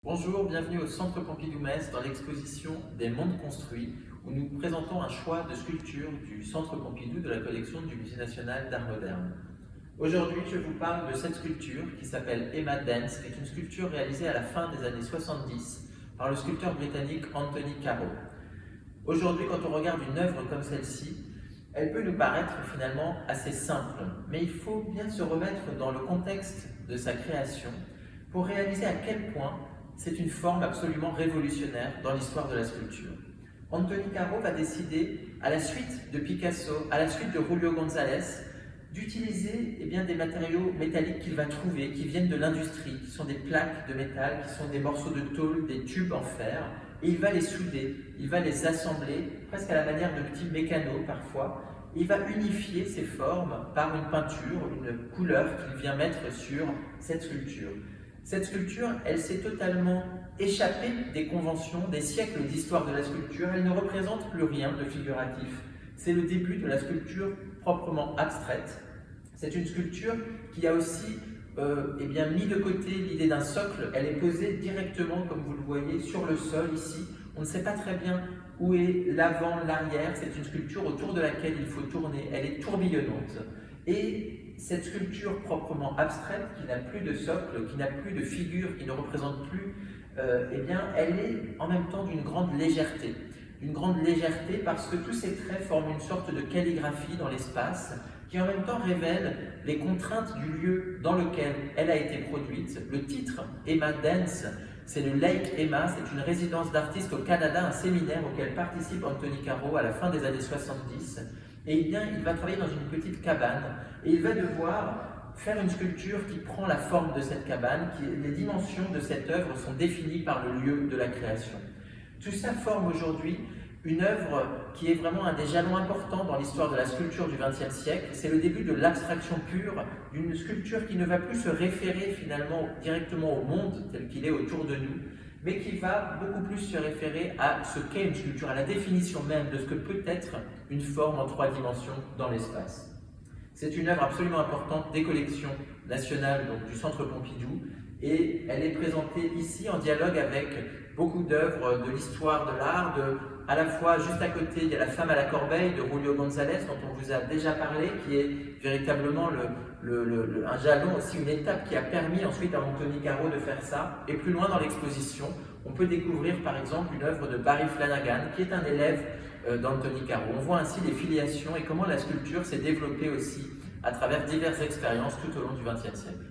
Bonjour, bienvenue au Centre Pompidou-Metz dans l'exposition des mondes construits où nous présentons un choix de sculptures du Centre Pompidou de la collection du Musée national d'art moderne. Aujourd'hui, je vous parle de cette sculpture qui s'appelle Emma Dance, qui est une sculpture réalisée à la fin des années 70 par le sculpteur britannique Anthony Caro. Aujourd'hui, quand on regarde une œuvre comme celle-ci, elle peut nous paraître finalement assez simple, mais il faut bien se remettre dans le contexte de sa création pour réaliser à quel point c'est une forme absolument révolutionnaire dans l'histoire de la sculpture. Anthony Caro va décider, à la suite de Picasso, à la suite de Julio González, d'utiliser des matériaux métalliques qu'il va trouver, qui viennent de l'industrie, qui sont des plaques de métal, qui sont des morceaux de tôle, des tubes en fer, et il va les souder, il va les assembler, presque à la manière de petits mécanos parfois, et il va unifier ces formes par une peinture, une couleur qu'il vient mettre sur cette sculpture. Cette sculpture, elle s'est totalement échappée des conventions, des siècles d'histoire de la sculpture. Elle ne représente plus rien de figuratif. C'est le début de la sculpture proprement abstraite. C'est une sculpture qui a aussi mis de côté l'idée d'un socle. Elle est posée directement, comme vous le voyez, sur le sol ici. On ne sait pas très bien où est l'avant, l'arrière. C'est une sculpture autour de laquelle il faut tourner. Elle est tourbillonnante. Et cette sculpture proprement abstraite, qui n'a plus de socle, qui n'a plus de figure, qui ne représente plus, elle est en même temps d'une grande légèreté. Une grande légèreté parce que tous ces traits forment une sorte de calligraphie dans l'espace, qui en même temps révèle les contraintes du lieu dans lequel elle a été produite. Le titre, Emma Dance, c'est le Lake Emma, c'est une résidence d'artistes au Canada, un séminaire auquel participe Anthony Caro à la fin des années 70. Et il va travailler dans une petite cabane et il va devoir faire une sculpture qui prend la forme de cette cabane, les dimensions de cette œuvre sont définies par le lieu de la création. Tout ça forme aujourd'hui une œuvre qui est vraiment un des jalons importants dans l'histoire de la sculpture du XXe siècle. C'est le début de l'abstraction pure, d'une sculpture qui ne va plus se référer finalement directement au monde tel qu'il est autour de nous, mais qui va beaucoup plus se référer à ce qu'est une sculpture, à la définition même de ce que peut être une forme en 3 dimensions dans l'espace. C'est une œuvre absolument importante des collections nationales donc du Centre Pompidou, et elle est présentée ici en dialogue avec beaucoup d'œuvres de l'histoire de l'art. À la fois, juste à côté, il y a La femme à la corbeille de Julio González, dont on vous a déjà parlé, qui est véritablement un jalon, aussi une étape qui a permis ensuite à Anthony Caro de faire ça. Et plus loin dans l'exposition, on peut découvrir par exemple une œuvre de Barry Flanagan, qui est un élève d'Anthony Caro. On voit ainsi les filiations et comment la sculpture s'est développée aussi à travers diverses expériences tout au long du XXe siècle.